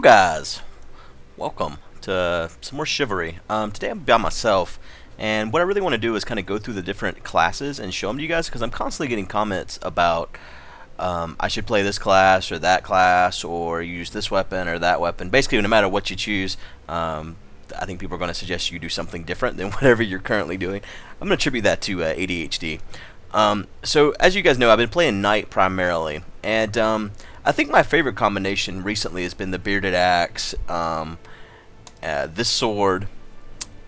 guys, welcome to some more Chivalry. Today I'm by myself, and what I really want to do is kind of go through the different classes and show them to you guys, because I'm constantly getting comments about I should play this class or that class, or use this weapon or that weapon. Basically, no matter what you choose, I think people are going to suggest you do something different than whatever you're currently doing. I'm going to attribute that to ADHD. So, as you guys know, I've been playing Knight primarily, and I think my favorite combination recently has been the Bearded Axe, this sword,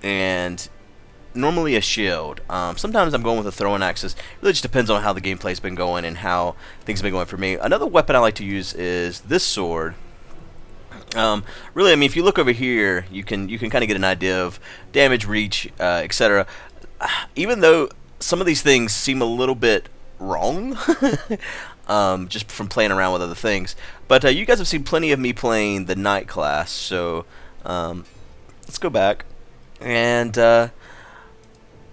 and normally a shield. Sometimes I'm going with the throwing axes. It really just depends on how the gameplay's been going and how things have been going for me. Another weapon I like to use is this sword. Really, I mean, if you look over here, you can kind of get an idea of damage, reach, etc. Even though some of these things seem a little bit wrong, just from playing around with other things. But you guys have seen plenty of me playing the Knight class, so let's go back. And a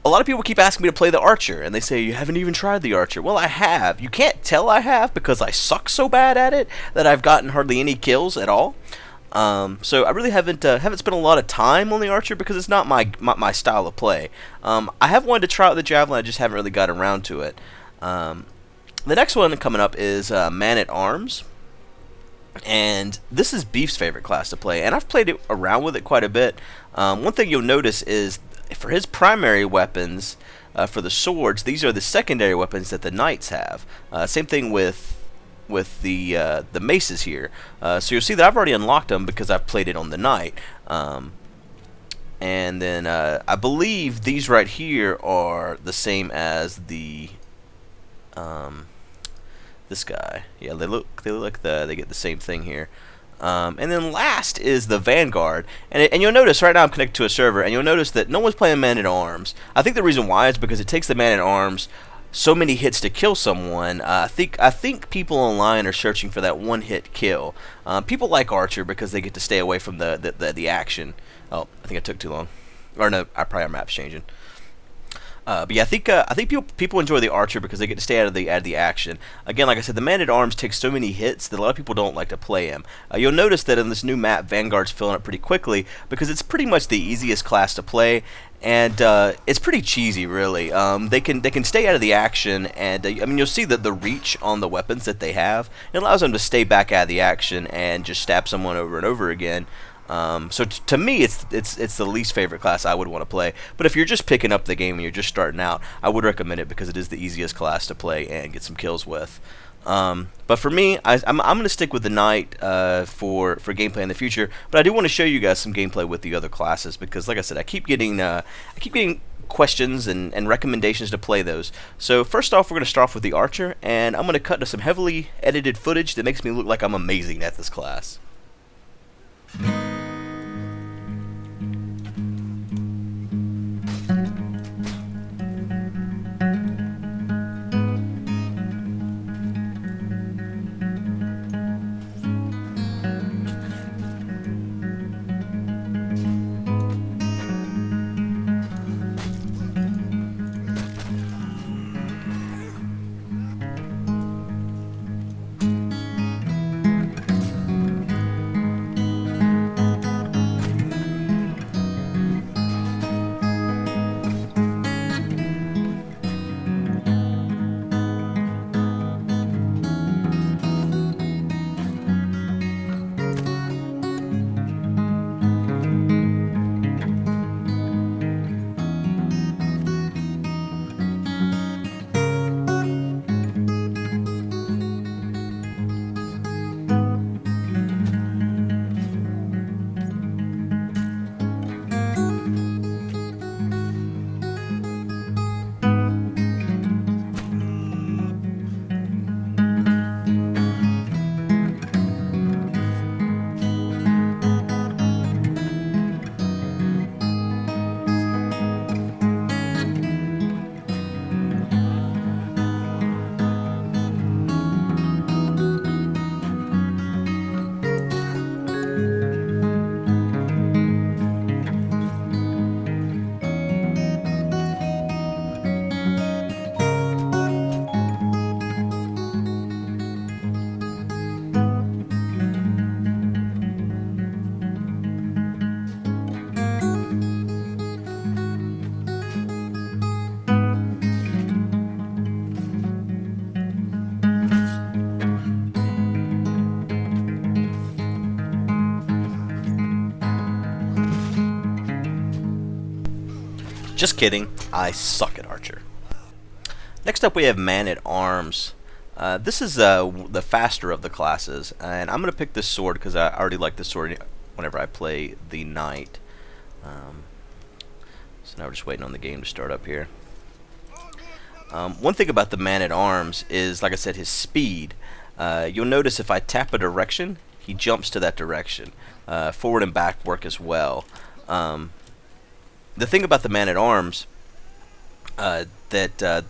lot of people keep asking me to play the Archer, and they say, you haven't even tried the Archer. Well, I have. You can't tell I have, because I suck so bad at it that I've gotten hardly any kills at all. So I really haven't spent a lot of time on the Archer, because it's not my style of play. I have wanted to try out the Javelin, I just haven't really got around to it. The next one coming up is Man-at-Arms. And this is Beef's favorite class to play, and I've played it around with it quite a bit. One thing you'll notice is, for his primary weapons, for the swords, these are the secondary weapons that the knights have. Same thing with the maces here. So you'll see that I've already unlocked them because I've played it on the knight. And then I believe these right here are the same as the this guy. Yeah, they look like they get the same thing here. And then last is the Vanguard, and you'll notice right now I'm connected to a server, and you'll notice that no one's playing Man-at-Arms. I think the reason why is because it takes the Man-at-Arms so many hits to kill someone. I think people online are searching for that one-hit kill. People like Archer because they get to stay away from the action. Oh, I think I took too long. Or no, our map's changing. But yeah, I think people enjoy the Archer because they get to stay out of the action. Again, like I said, the Man-at-Arms takes so many hits that a lot of people don't like to play him. You'll notice that in this new map, Vanguard's filling up pretty quickly because it's pretty much the easiest class to play, and it's pretty cheesy, really. They can stay out of the action, and I mean, you'll see that the reach on the weapons that they have, it allows them to stay back out of the action and just stab someone over and over again. So to me, it's the least favorite class I would want to play. But if you're just picking up the game and you're just starting out, I would recommend it because it is the easiest class to play and get some kills with. But for me, I'm going to stick with the Knight for gameplay in the future. But I do want to show you guys some gameplay with the other classes because, like I said, I keep getting questions and recommendations to play those. So first off, we're going to start off with the Archer, and I'm going to cut to some heavily edited footage that makes me look like I'm amazing at this class. Just kidding, I suck at Archer. Next up we have Man-at-Arms. This is the faster of the classes, and I'm going to pick this sword because I already like this sword whenever I play the Knight. So now we're just waiting on the game to start up here. One thing about the Man-at-Arms is, like I said, his speed. You'll notice if I tap a direction, he jumps to that direction. Forward and back work as well. The thing about the Man-at-Arms that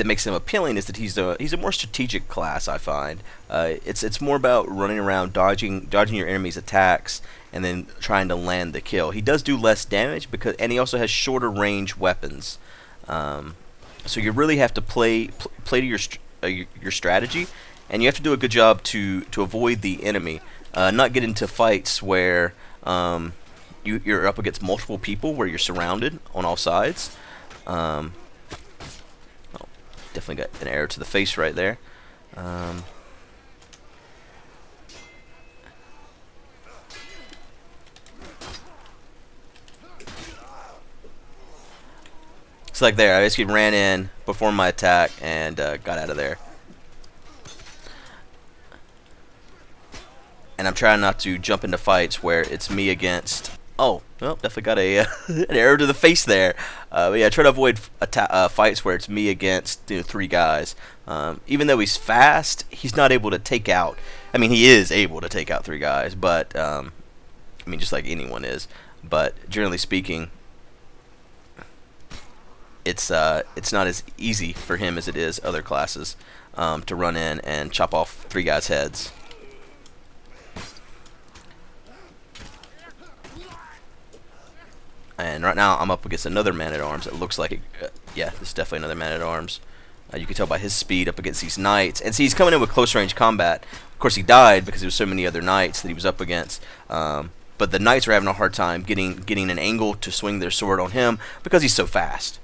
makes him appealing is that he's a more strategic class. I find it's more about running around, dodging your enemy's attacks, and then trying to land the kill. He does do less damage and he also has shorter range weapons. So you really have to play to your strategy, and you have to do a good job to avoid the enemy, not get into fights where you're up against multiple people, where you're surrounded on all sides. Definitely got an arrow to the face right there. It's like there, I basically ran in, performed my attack, and got out of there. And I'm trying not to jump into fights where it's me against... Oh, well, definitely got an arrow to the face there. But yeah, I try to avoid fights where it's me against 3 guys. Even though he's fast, he's not able to take out... I mean, he is able to take out 3 guys, but... I mean, just like anyone is. But generally speaking, it's not as easy for him as it is other classes to run in and chop off 3 guys' heads. And right now I'm up against another Man-at-Arms. It looks like it, yeah, this is definitely another Man-at-Arms. You can tell by his speed up against these Knights. And see, he's coming in with close range combat. Of course, he died because there was so many other Knights that he was up against. But the Knights are having a hard time getting an angle to swing their sword on him because he's so fast.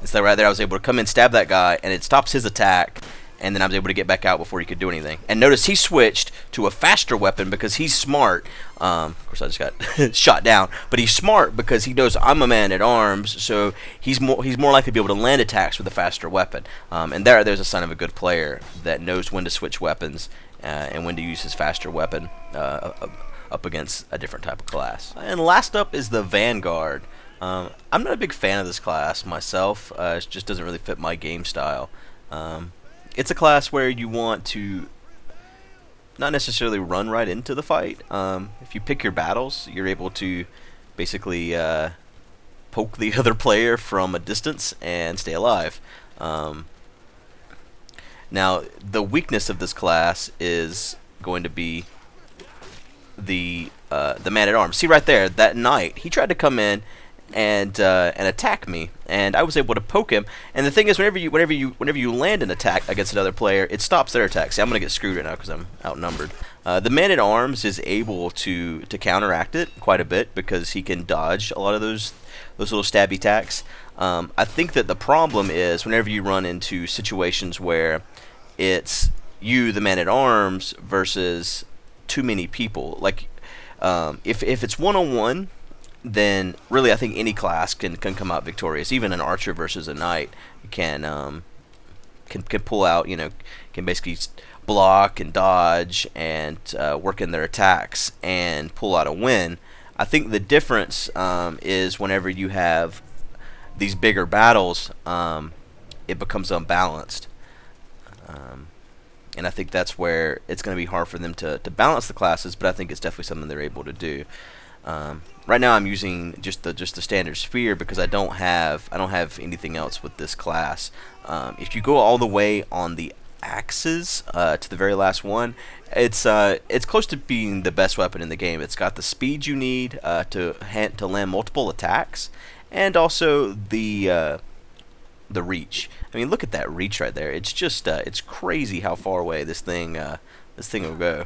It's like right there, I was able to come in, stab that guy, and it stops his attack. And then I was able to get back out before he could do anything. And notice he switched to a faster weapon because he's smart. Of course, I just got shot down. But he's smart because he knows I'm a Man-at-Arms, so he's more likely to be able to land attacks with a faster weapon. And there's a sign of a good player that knows when to switch weapons and when to use his faster weapon up against a different type of class. And last up is the Vanguard. I'm not a big fan of this class myself. It just doesn't really fit my game style. It's a class where you want to not necessarily run right into the fight. If you pick your battles, you're able to basically poke the other player from a distance and stay alive. Now, the weakness of this class is going to be the Man-at-Arms. See right there, that Knight, he tried to come in and attack me, and I was able to poke him. And the thing is, whenever you land an attack against another player, it stops their attack. See, I'm gonna get screwed right now because I'm outnumbered. The Man-at-Arms is able to counteract it quite a bit because he can dodge a lot of those little stabby attacks. I think that the problem is whenever you run into situations where it's you, the Man-at-Arms, versus too many people. Like if it's 1-on-1. Then really I think any class can come out victorious. Even an archer versus a knight can pull out, can basically block and dodge and work in their attacks and pull out a win. I think the difference is whenever you have these bigger battles, it becomes unbalanced. And I think that's where it's going to be hard for them to balance the classes, but I think it's definitely something they're able to do. Right now I'm using just the standard spear because I don't have anything else with this class. If you go all the way on the axes to the very last one, it's close to being the best weapon in the game. It's got the speed you need to land multiple attacks, and also the reach. I mean, look at that reach right there. It's just it's crazy how far away this thing will go.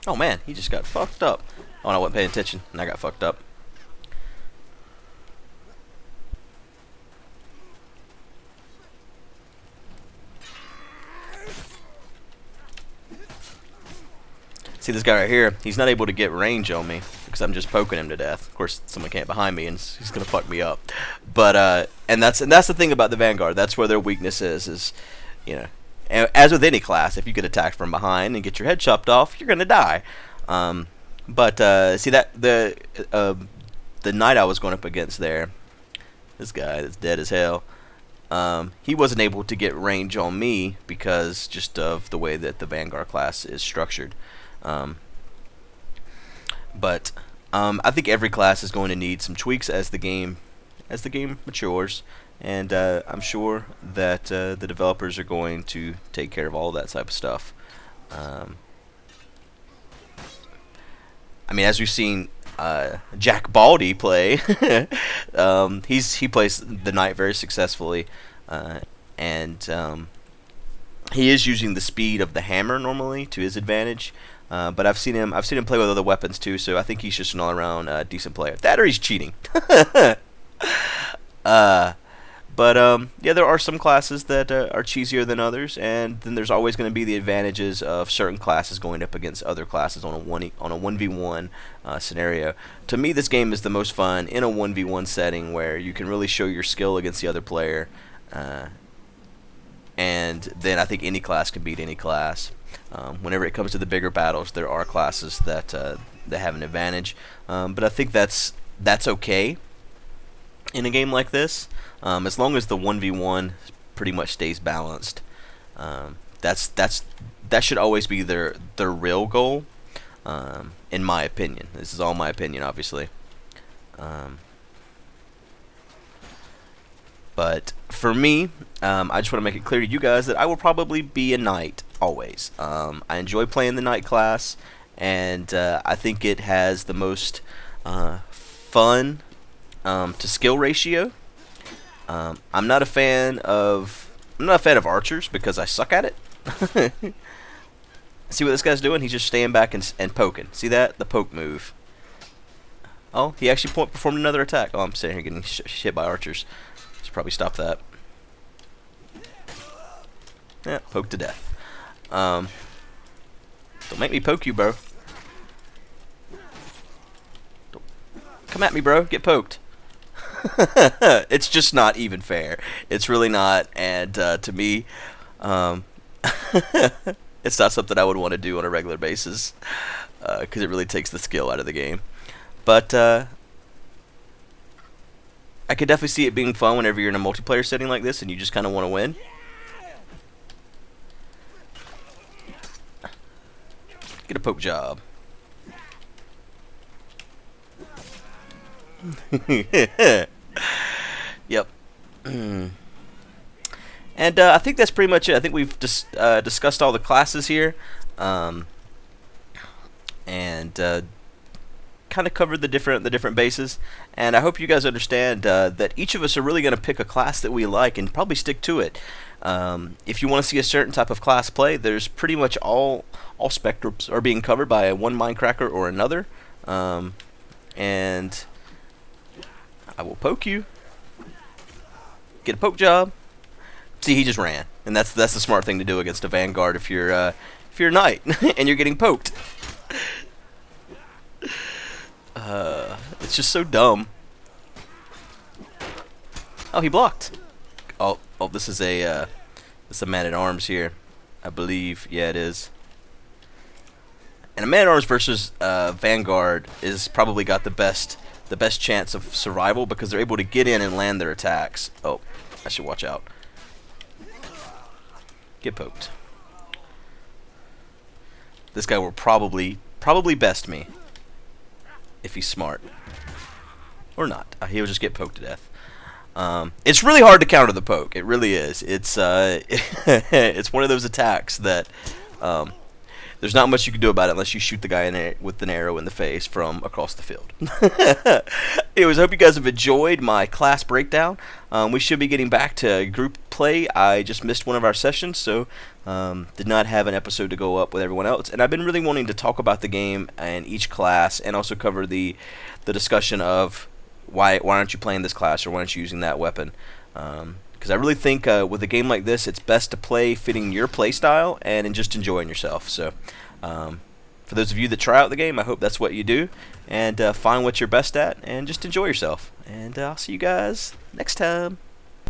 Oh man, he just got fucked up. Oh, and I wasn't paying attention, and I got fucked up. See this guy right here, he's not able to get range on me because I'm just poking him to death. Of course, someone can't behind me and he's gonna fuck me up. But and that's the thing about the Vanguard. That's where their weakness is, you know, as with any class, if you get attacked from behind and get your head chopped off, you're gonna die. But see that the knight I was going up against there, this guy that's dead as hell. He wasn't able to get range on me because just of the way that the Vanguard class is structured. But I think every class is going to need some tweaks as the game matures, and I'm sure that the developers are going to take care of all that type of stuff. I mean, as we've seen Jack Baldy play, he plays the knight very successfully, and he is using the speed of the hammer normally to his advantage. But I've seen him play with other weapons too, so I think he's just an all-around decent player. That or he's cheating. Yeah, there are some classes that are cheesier than others, and then there's always going to be the advantages of certain classes going up against other classes on a 1v1 scenario. To me, this game is the most fun in a 1v1 setting where you can really show your skill against the other player, and then I think any class can beat any class. Whenever it comes to the bigger battles, there are classes that have an advantage, but I think that's okay in a game like this, as long as the 1v1 pretty much stays balanced. That should always be their real goal, in my opinion. This is all my opinion, obviously. But for me, I just want to make it clear to you guys that I will probably be a knight always. I enjoy playing the knight class, and I think it has the most fun to skill ratio. I'm not a fan of archers because I suck at it. See what this guy's doing? He's just staying back and poking. See that? The poke move. Oh, he actually performed another attack. Oh, I'm sitting here getting hit by archers. Should probably stop that. Yeah, poke to death. Don't make me poke you, bro. Come at me, bro. Get poked. It's just not even fair. It's really not, and to me, it's not something I would want to do on a regular basis, because it really takes the skill out of the game. But I could definitely see it being fun whenever you're in a multiplayer setting like this and you just kind of want to win. Get a poke job. Yep. And I think that's pretty much it. I think we've discussed all the classes here, and kind of covered the different bases. And I hope you guys understand that each of us are really going to pick a class that we like and probably stick to it. If you want to see a certain type of class play, there's pretty much all spectrums are being covered by one Mindcracker or another, and I will poke you. Get a poke job. See, he just ran, and that's the smart thing to do against a Vanguard if you're a knight and you're getting poked. It's just so dumb. Oh, he blocked. Oh, this is a man-at-arms here, I believe. Yeah, it is. And a man-at-arms versus Vanguard is probably got the best chance of survival because they're able to get in and land their attacks. Oh, I should watch out. Get poked. This guy will probably best me if he's smart. Or not. He'll just get poked to death. It's really hard to counter the poke. It really is. It's it's one of those attacks that there's not much you can do about it unless you shoot the guy with an arrow in the face from across the field. Anyways, I hope you guys have enjoyed my class breakdown. We should be getting back to group play play. I just missed one of our sessions, so did not have an episode to go up with everyone else. And I've been really wanting to talk about the game and each class, and also cover the discussion of why aren't you playing this class, or why aren't you using that weapon. Because I really think with a game like this, it's best to play fitting your play style and just enjoying yourself. So for those of you that try out the game, I hope that's what you do, and find what you're best at and just enjoy yourself. And I'll see you guys next time.